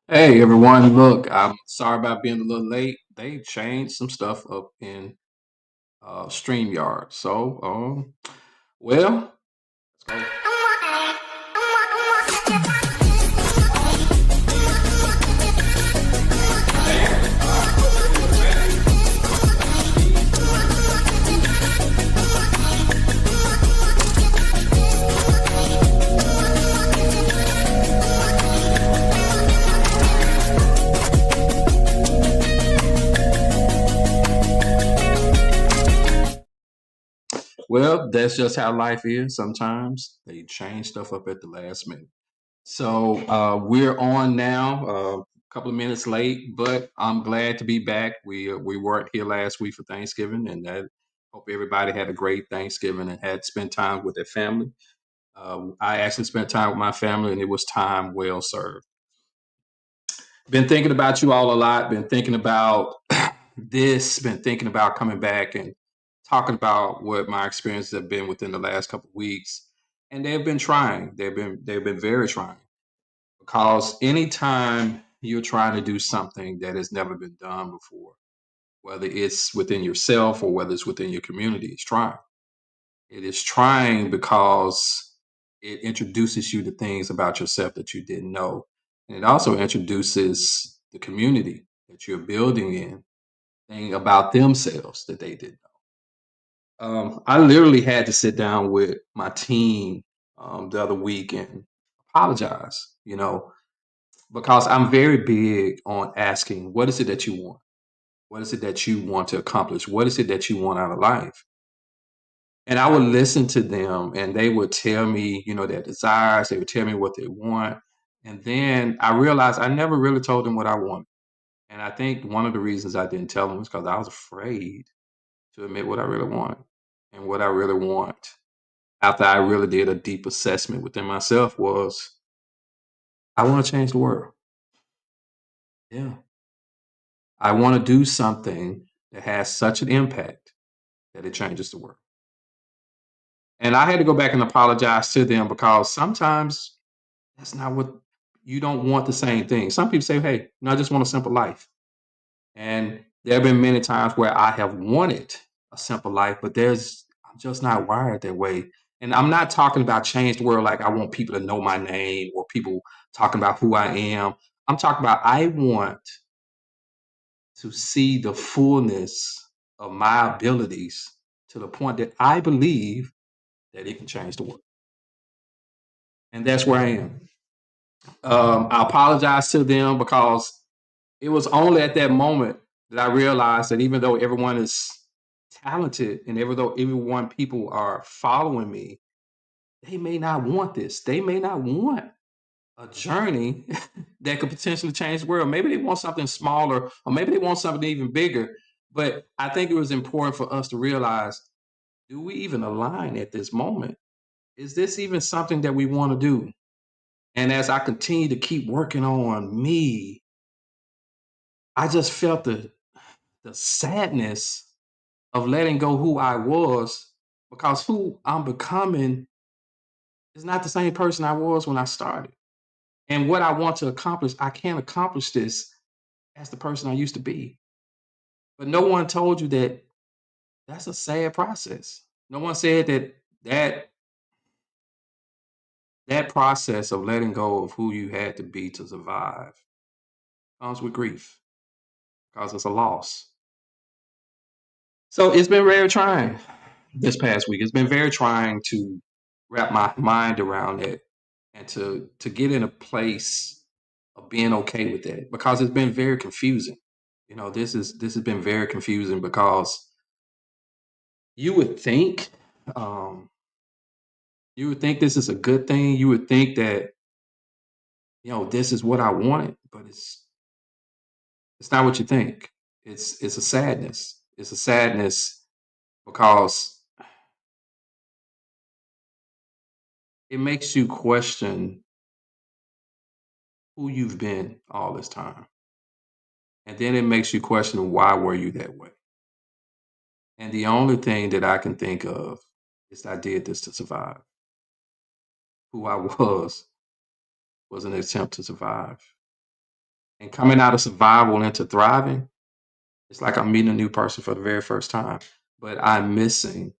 Hey everyone, look, I'm sorry about being a little late. They changed some stuff up in StreamYard. Well, let's go. Well, that's just how life is. Sometimes they change stuff up at the last minute. We're on now, a couple of minutes late, but I'm glad to be back. We weren't here last week for Thanksgiving, and that hope everybody had a great Thanksgiving and had spent time with their family. I actually spent time with my family, and it was time well served. Been thinking about you all a lot. Been thinking about this. Been thinking about coming back and talking about what my experiences have been within the last couple of weeks. And they've been trying. They've been very trying because anytime you're trying to do something that has never been done before, whether it's within yourself or whether it's within your community, it's trying. It is trying because it introduces you to things about yourself that you didn't know. And it also introduces the community that you're building in, thing about themselves that they didn't know. I literally had to sit down with my team the other week and apologize, because I'm very big on asking, what is it that you want? What is it that you want to accomplish? What is it that you want out of life? And I would listen to them and they would tell me, their desires, they would tell me what they want. And then I realized I never really told them what I wanted. And I think one of the reasons I didn't tell them was because I was afraid to admit what I really want. And what I really want, after I really did a deep assessment within myself, was I want to change the world. Yeah. I want to do something that has such an impact that it changes the world. And I had to go back and apologize to them because sometimes that's not what you don't want the same thing. Some people say, "Hey, no, I just want a simple life." And there have been many times where I have wanted a simple life, but I'm just not wired that way. And I'm not talking about change the world like I want people to know my name or people talking about who I am. I'm talking about I want to see the fullness of my abilities to the point that I believe that it can change the world. And that's where I am. I apologize to them because it was only at that moment that I realized that even though everyone is talented and even though everyone people are following me, they may not want this. They may not want a journey that could potentially change the world. Maybe they want something smaller, or maybe they want something even bigger. But I think it was important for us to realize, do we even align at this moment? Is this even something that we want to do? And as I continue to keep working on me, I just felt the sadness of letting go who I was because who I'm becoming is not the same person I was when I started. And what I want to accomplish, I can't accomplish this as the person I used to be. But no one told you that that's a sad process. No one said that that process of letting go of who you had to be to survive comes with grief because it's a loss. So it's been very trying this past week. It's been very trying to wrap my mind around it and to get in a place of being okay with that because it's been very confusing. This has been very confusing because you would think um, you would think this is a good thing. You would think that this is what I wanted, but it's not what you think. It's a sadness. It's a sadness because it makes you question who you've been all this time. And then it makes you question why were you that way? And the only thing that I can think of is I did this to survive. Who I was an attempt to survive. And coming out of survival into thriving, it's like I'm meeting a new person for the very first time. But I'm missing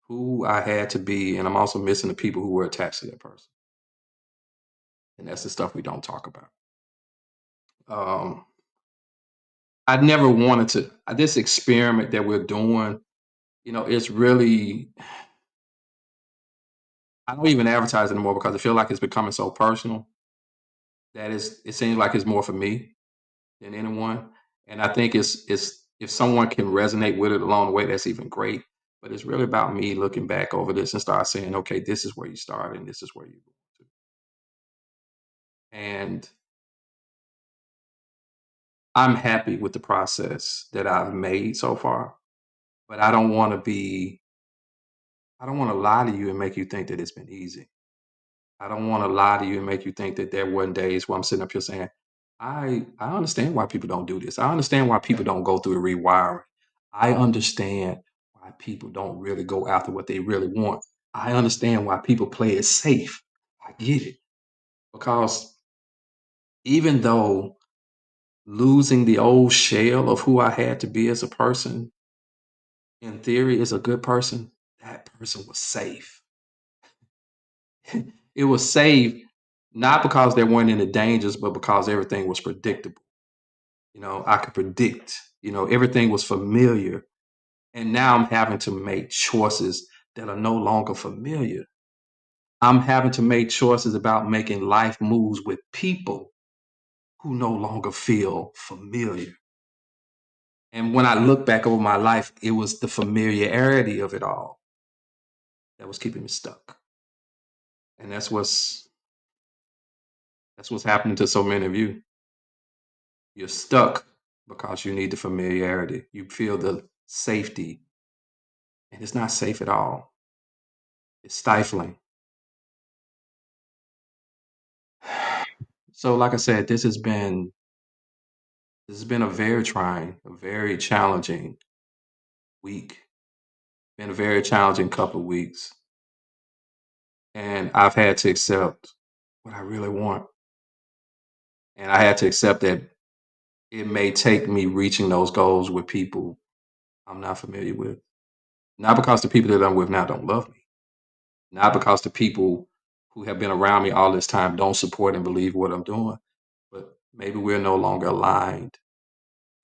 who I had to be, and I'm also missing the people who were attached to that person. And that's the stuff we don't talk about. Um, I never wanted to. This experiment that we're doing, it's really. I don't even advertise anymore because I feel like it's becoming so personal that it seems like it's more for me than anyone. And I think it's if someone can resonate with it along the way, that's even great. But it's really about me looking back over this and start saying, okay, this is where you started and this is where you go to. And I'm happy with the process that I've made so far. But I don't want to lie to you and make you think that it's been easy. I don't want to lie to you and make you think that there weren't days where I'm sitting up here saying, I understand why people don't do this. I understand why people don't go through the rewiring. I understand why people don't really go after what they really want. I understand why people play it safe. I get it. Because even though losing the old shell of who I had to be as a person, in theory, is a good person, that person was safe. It was safe not because there weren't any dangers, but because everything was predictable. I could predict, everything was familiar. And now I'm having to make choices that are no longer familiar. I'm having to make choices about making life moves with people who no longer feel familiar. And when I look back over my life, it was the familiarity of it all that was keeping me stuck. And that's what's happening to so many of you. You're stuck because you need the familiarity. You feel the safety, and it's not safe at all. It's stifling. So, like I said, this has been a very trying, a very challenging week. Been a very challenging couple of weeks, and I've had to accept what I really want, and I had to accept that it may take me reaching those goals with people I'm not familiar with. Not because the people that I'm with now don't love me, not because the people who have been around me all this time don't support and believe what I'm doing, but maybe we're no longer aligned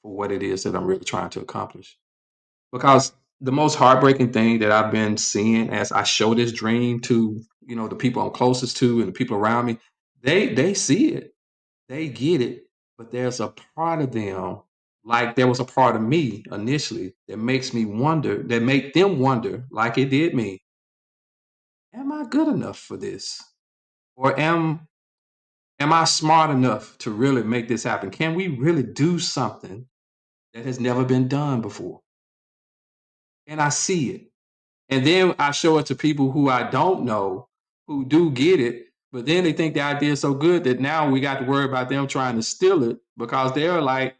for what it is that I'm really trying to accomplish. Because the most heartbreaking thing that I've been seeing as I show this dream to, the people I'm closest to and the people around me, they see it. They get it. But there's a part of them, like there was a part of me initially that makes me wonder, that make them wonder, like it did me, am I good enough for this? Or am I smart enough to really make this happen? Can we really do something that has never been done before? And I see it. And then I show it to people who I don't know who do get it, but then they think the idea is so good that now we got to worry about them trying to steal it because they're like,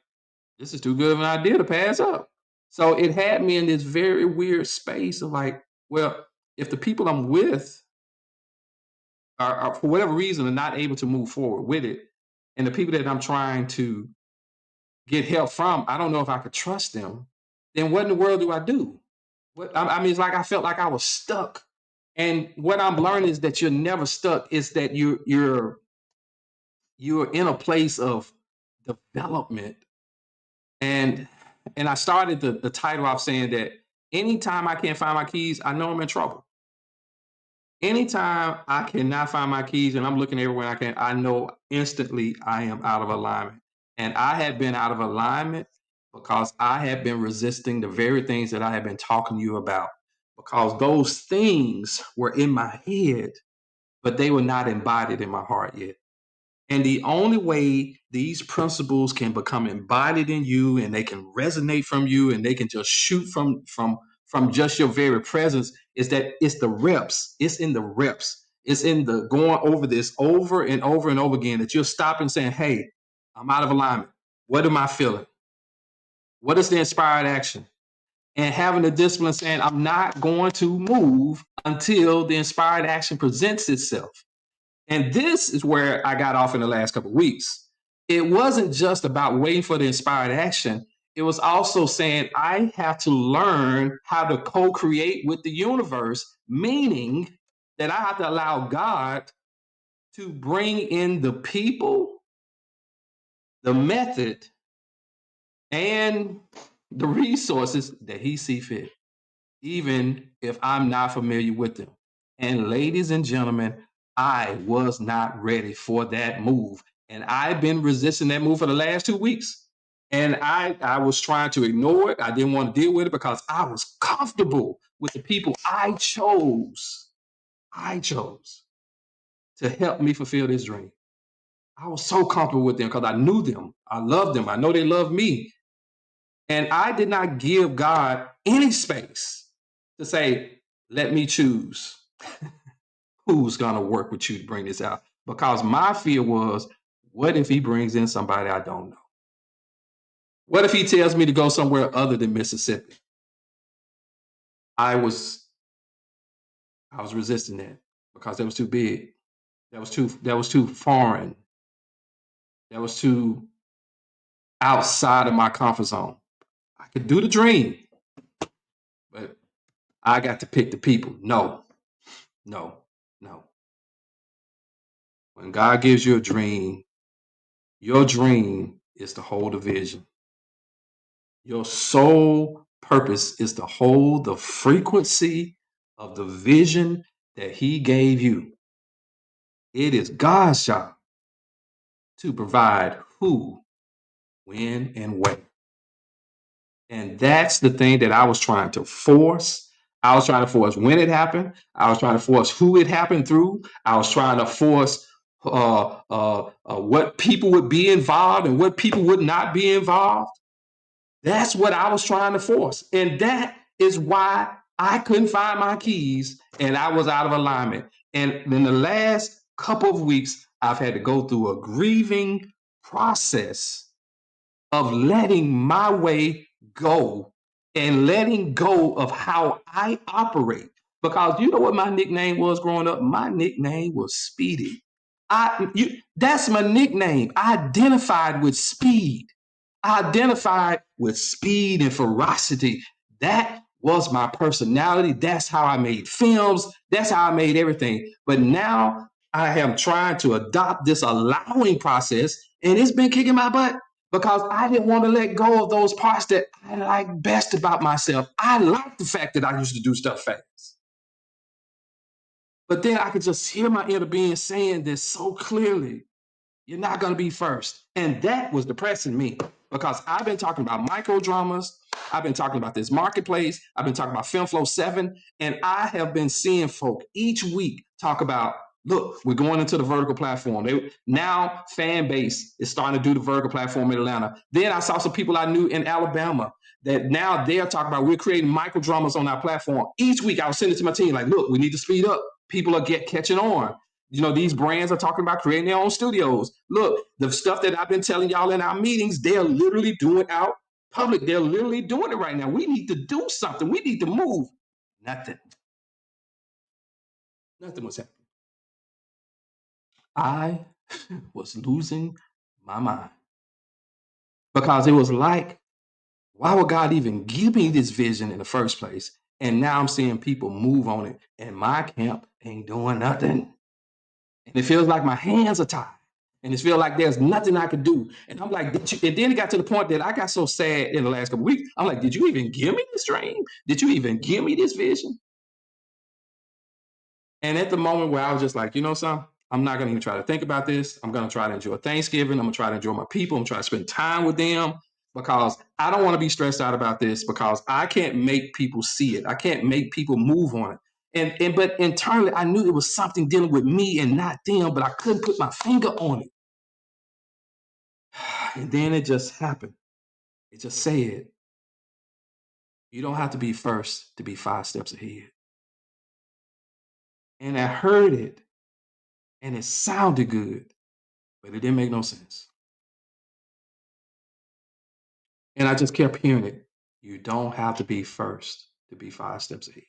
this is too good of an idea to pass up. So it had me in this very weird space of like, well, if the people I'm with are for whatever reason are not able to move forward with it, and the people that I'm trying to get help from, I don't know if I could trust them, then what in the world do I do? I mean, it's like I felt like I was stuck. And what I'm learning is that you're never stuck. It's that you're in a place of development. And I started the title off saying that anytime I can't find my keys, I know I'm in trouble. Anytime I cannot find my keys and I'm looking everywhere I can, I know instantly I am out of alignment. And I had been out of alignment because I had been resisting the very things that I had been talking to you about. Because those things were in my head, but they were not embodied in my heart yet. And the only way these principles can become embodied in you and they can resonate from you and they can just shoot from just your very presence is that it's the reps. It's in the reps. It's in the going over this over and over and over again that you're stopping saying, hey, I'm out of alignment. What am I feeling? What is the inspired action? And having the discipline saying, I'm not going to move until the inspired action presents itself. And this is where I got off in the last couple of weeks it wasn't just about waiting for the inspired action. It was also saying I have to learn how to co-create with the universe, meaning that I have to allow God to bring in the people, the method, and the resources that he see fit, even if I'm not familiar with them. And ladies and gentlemen, I was not ready for that move. And I've been resisting that move for the last 2 weeks. And I was trying to ignore it. I didn't want to deal with it because I was comfortable with the people I chose. I chose to help me fulfill this dream. I was so comfortable with them because I knew them. I loved them. I know they love me. And I did not give God any space to say, let me choose who's going to work with you to bring this out. Because my fear was, what if he brings in somebody I don't know? What if he tells me to go somewhere other than Mississippi? I was resisting that because that was too big. That was too foreign. That was too outside of my comfort zone. I could do the dream, but I got to pick the people. No, no, no. When God gives you a dream, your dream is to hold a vision. Your sole purpose is to hold the frequency of the vision that He gave you. It is God's job to provide who, when, and where. And that's the thing that I was trying to force. I was trying to force when it happened. I was trying to force who it happened through. I was trying to force what people would be involved and what people would not be involved. That's what I was trying to force. And that is why I couldn't find my keys and I was out of alignment. And in the last couple of weeks, I've had to go through a grieving process of letting my way go and letting go of how I operate. Because you know what my nickname was growing up? My nickname was Speedy. That's my nickname. I identified with speed. I identified with speed and ferocity. That was my personality. That's how I made films. That's how I made everything. But now I am trying to adopt this allowing process, and it's been kicking my butt because I didn't want to let go of those parts that I like best about myself. I like the fact that I used to do stuff fast. But then I could just hear my inner being saying this so clearly. You're not going to be first. And that was depressing me because I've been talking about micro dramas. I've been talking about this marketplace. I've been talking about Film Flow 7. And I have been seeing folk each week talk about, look, we're going into the vertical platform. Now fan base is starting to do the vertical platform in Atlanta. Then I saw some people I knew in Alabama that now they're talking about we're creating micro dramas on our platform. Each week I was sending it to my team like, look, we need to speed up. People are catching on. These brands are talking about creating their own studios. Look, the stuff that I've been telling y'all in our meetings, they're literally doing out public. They're literally doing it right now. We need to do something. We need to move. Nothing. Nothing was happening. I was losing my mind because it was like, why would God even give me this vision in the first place? And now I'm seeing people move on it, and my camp ain't doing nothing. And it feels like my hands are tied. And it feels like there's nothing I could do. And I'm like, and then it got to the point that I got so sad in the last couple of weeks. I'm like, did you even give me this dream? Did you even give me this vision? And at the moment where I was just like, something, I'm not gonna even try to think about this. I'm gonna try to enjoy Thanksgiving. I'm gonna try to enjoy my people. I'm trying to spend time with them because I don't want to be stressed out about this because I can't make people see it. I can't make people move on it. But internally I knew it was something dealing with me and not them, but I couldn't put my finger on it. And then it just happened. It just said, you don't have to be first to be 5 steps ahead. And I heard it and it sounded good, but it didn't make no sense. And I just kept hearing it. You don't have to be first to be 5 steps ahead.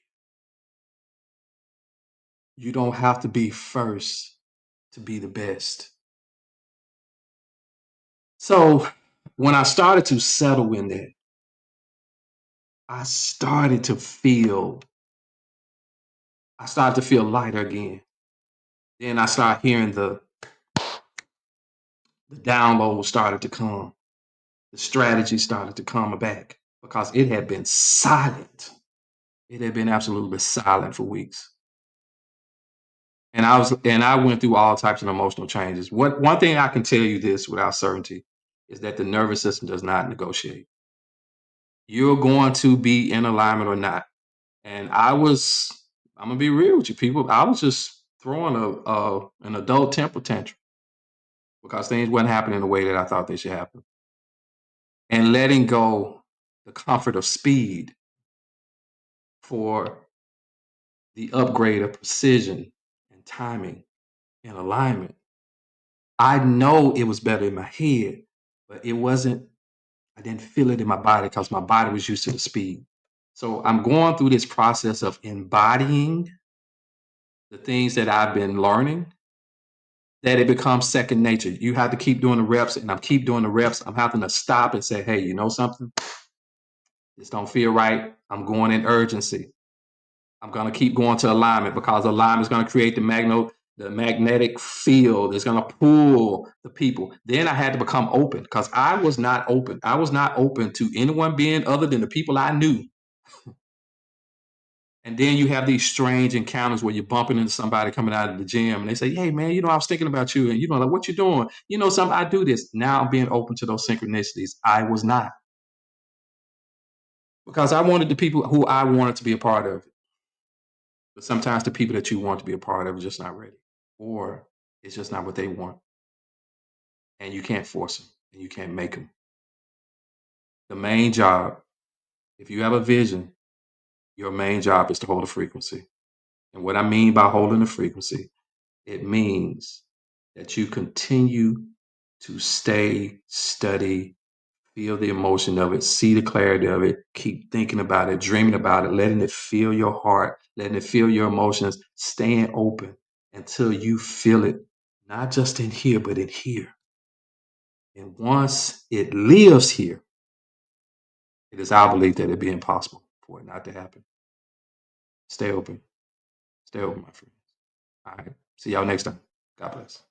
You don't have to be first to be the best. So when I started to settle in that, I started to feel, I started to feel lighter again. Then I started hearing the download started to come. The strategy started to come back because it had been silent. It had been absolutely silent for weeks. And I went through all types of emotional changes. One thing I can tell you this without certainty is that the nervous system does not negotiate. You're going to be in alignment or not. And I'm gonna be real with you, people. I was just throwing an adult temper tantrum because things weren't happening the way that I thought they should happen, and letting go the comfort of speed for the upgrade of precision and timing and alignment. I know it was better in my head, but it wasn't. I didn't feel it in my body because my body was used to the speed. So I'm going through this process of embodying the things that I've been learning, that it becomes second nature. You have to keep doing the reps, and I'm keep doing the reps. I'm having to stop and say, hey, you know something? This don't feel right. I'm going in urgency. I'm going to keep going to alignment because alignment is going to create the magnetic field is going to pull the people. Then I had to become open because I was not open. I was not open to anyone being other than the people I knew. And then you have these strange encounters where you're bumping into somebody coming out of the gym and they say, hey, man, I was thinking about you. And like, what you doing? Something, I do this. Now I'm being open to those synchronicities. I was not, because I wanted the people who I wanted to be a part of it. But sometimes the people that you want to be a part of are just not ready, or it's just not what they want. And you can't force them and you can't make them. The main job, if you have a vision, your main job is to hold a frequency. And what I mean by holding a frequency, it means that you continue to stay, study, feel the emotion of it, see the clarity of it, keep thinking about it, dreaming about it, letting it fill your heart, letting it fill your emotions, staying open until you feel it, not just in here, but in here. And once it lives here, it is our belief that it'd be impossible for it not to happen. Stay open. Stay open, my friends. All right. See y'all next time. God bless.